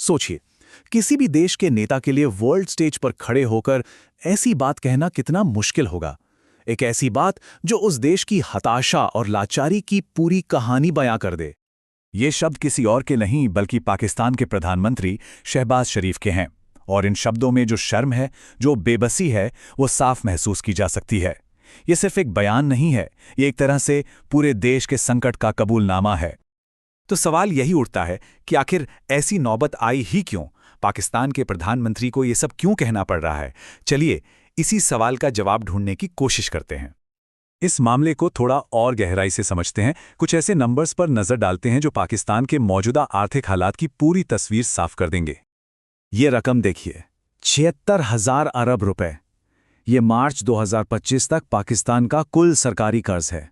सोचिए, किसी भी देश के नेता के लिए वर्ल्ड स्टेज पर खड़े होकर ऐसी बात कहना कितना मुश्किल होगा। एक ऐसी बात जो उस देश की हताशा और लाचारी की पूरी कहानी बयां कर दे। ये शब्द किसी और के नहीं बल्कि पाकिस्तान के प्रधानमंत्री शहबाज शरीफ के हैं, और इन शब्दों में जो शर्म है, जो बेबसी है, वो साफ महसूस की जा सकती है। ये सिर्फ एक बयान नहीं है, ये एक तरह से पूरे देश के संकट का कबूलनामा है। तो सवाल यही उठता है कि आखिर ऐसी नौबत आई ही क्यों? पाकिस्तान के प्रधानमंत्री को ये सब क्यों कहना पड़ रहा है? चलिए इसी सवाल का जवाब ढूंढने की कोशिश करते हैं। इस मामले को थोड़ा और गहराई से समझते हैं, कुछ ऐसे नंबर्स पर नजर डालते हैं जो पाकिस्तान के मौजूदा आर्थिक हालात की पूरी तस्वीर साफ कर देंगे। ये रकम देखिए, 76,000 अरब रुपए। ये मार्च 2025 तक पाकिस्तान का कुल सरकारी कर्ज है।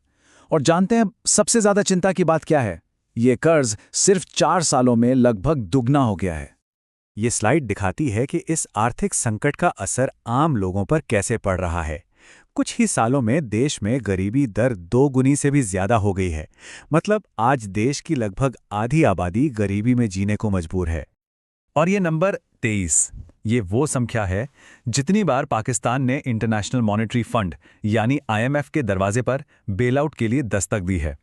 और जानते हैं सबसे ज्यादा चिंता की बात क्या है? ये कर्ज सिर्फ 4 सालों में लगभग दुगना हो गया है। ये स्लाइड दिखाती है कि इस आर्थिक संकट का असर आम लोगों पर कैसे पड़ रहा है। कुछ ही सालों में देश में गरीबी दर 2 गुनी से भी ज्यादा हो गई है। मतलब आज देश की लगभग आधी आबादी गरीबी में जीने को मजबूर है। और ये नंबर 23, ये वो संख्या है जितनी बार पाकिस्तान ने इंटरनेशनल मॉनेटरी फंड यानी IMF के दरवाजे पर बेलआउट के लिए दस्तक दी है।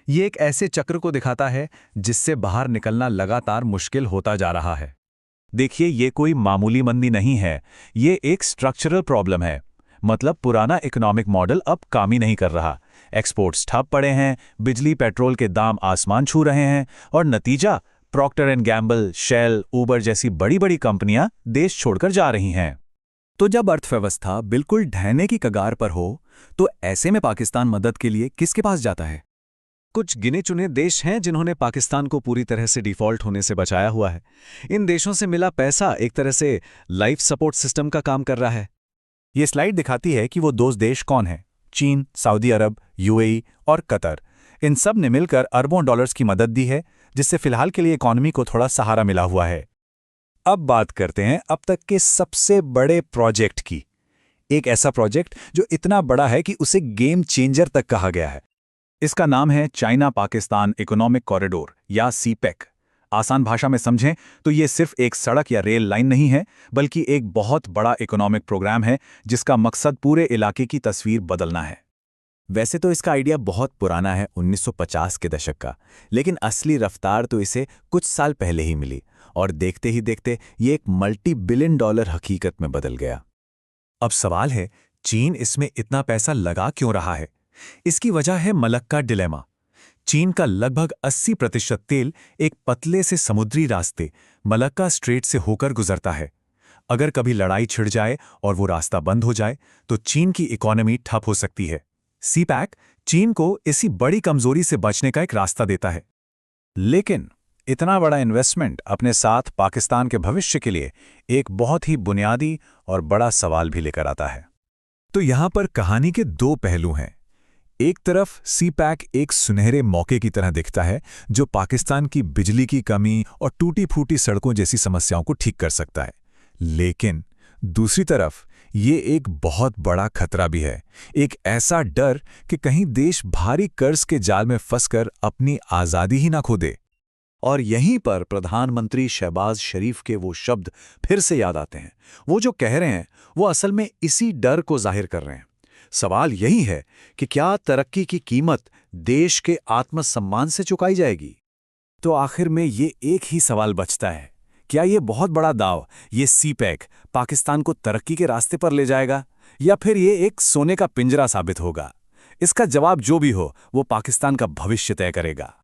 ये एक ऐसे चक्र को दिखाता है जिससे बाहर निकलना लगातार मुश्किल होता जा रहा है। देखिए, ये कोई मामूली मंदी नहीं है, ये एक स्ट्रक्चरल प्रॉब्लम है। मतलब पुराना इकोनॉमिक मॉडल अब काम ही नहीं कर रहा। एक्सपोर्ट्स ठप पड़े हैं, बिजली पेट्रोल के दाम आसमान छू रहे हैं, और नतीजा Procter and Gamble, Shell, Uber जैसी बड़ी बड़ी कंपनियां देश छोड़कर जा रही हैं। तो जब अर्थव्यवस्था बिल्कुल ढहने की कगार पर हो, तो ऐसे में पाकिस्तान मदद के लिए किसके पास जाता है? कुछ गिने चुने देश हैं जिन्होंने पाकिस्तान को पूरी तरह से डिफॉल्ट होने से बचाया हुआ है। इन देशों से मिला पैसा एक तरह से लाइफ सपोर्ट सिस्टम का काम कर रहा है। ये स्लाइड दिखाती है कि वो 2 देश कौन हैं: चीन, सऊदी अरब, UAE और कतर। इन सब ने मिलकर अरबों डॉलर्स की मदद दी है, जिससे फिलहाल के लिए इकॉनमी को थोड़ा सहारा मिला हुआ है। अब बात करते हैं अब तक के सबसे बड़े प्रोजेक्ट की। एक ऐसा प्रोजेक्ट जो इतना बड़ा है कि उसे गेम चेंजर तक कहा गया है। इसका नाम है चाइना पाकिस्तान इकोनॉमिक कॉरिडोर या CPEC। आसान भाषा में समझें तो ये सिर्फ एक सड़क या रेल लाइन नहीं है, बल्कि एक बहुत बड़ा इकोनॉमिक प्रोग्राम है जिसका मकसद पूरे इलाके की तस्वीर बदलना है। वैसे तो इसका आइडिया बहुत पुराना है, 1950 के दशक का, लेकिन असली रफ्तार तो इसे कुछ साल पहले ही मिली, और देखते ही देखते ये एक $multi-billion हकीकत में बदल गया। अब सवाल है, चीन इसमें इतना पैसा लगा क्यों रहा है? इसकी वजह है मलक्का डिलेमा। चीन का लगभग 80% तेल एक पतले से समुद्री रास्ते मलक्का स्ट्रेट से होकर गुजरता है। अगर कभी लड़ाई छिड़ जाए और वो रास्ता बंद हो जाए तो चीन की इकोनॉमी ठप हो सकती है। CPEC चीन को इसी बड़ी कमजोरी से बचने का एक रास्ता देता है। लेकिन इतना बड़ा इन्वेस्टमेंट अपने साथ पाकिस्तान के भविष्य के लिए एक बहुत ही बुनियादी और बड़ा सवाल भी लेकर आता है। तो यहां पर कहानी के 2 पहलू हैं। एक तरफ CPEC एक सुनहरे मौके की तरह दिखता है जो पाकिस्तान की बिजली की कमी और टूटी फूटी सड़कों जैसी समस्याओं को ठीक कर सकता है। लेकिन दूसरी तरफ ये एक बहुत बड़ा खतरा भी है, एक ऐसा डर कि कहीं देश भारी कर्ज के जाल में फंसकर अपनी आज़ादी ही ना खो दे। और यहीं पर प्रधानमंत्री शहबाज शरीफ के वो शब्द फिर से याद आते हैं। वो जो कह रहे हैं वो असल में इसी डर को जाहिर कर रहे हैं। सवाल यही है कि क्या तरक्की की कीमत देश के आत्मसम्मान से चुकाई जाएगी? तो आखिर में ये एक ही सवाल बचता है, क्या ये बहुत बड़ा दाव, ये CPEC पाकिस्तान को तरक्की के रास्ते पर ले जाएगा, या फिर ये एक सोने का पिंजरा साबित होगा? इसका जवाब जो भी हो वो पाकिस्तान का भविष्य तय करेगा।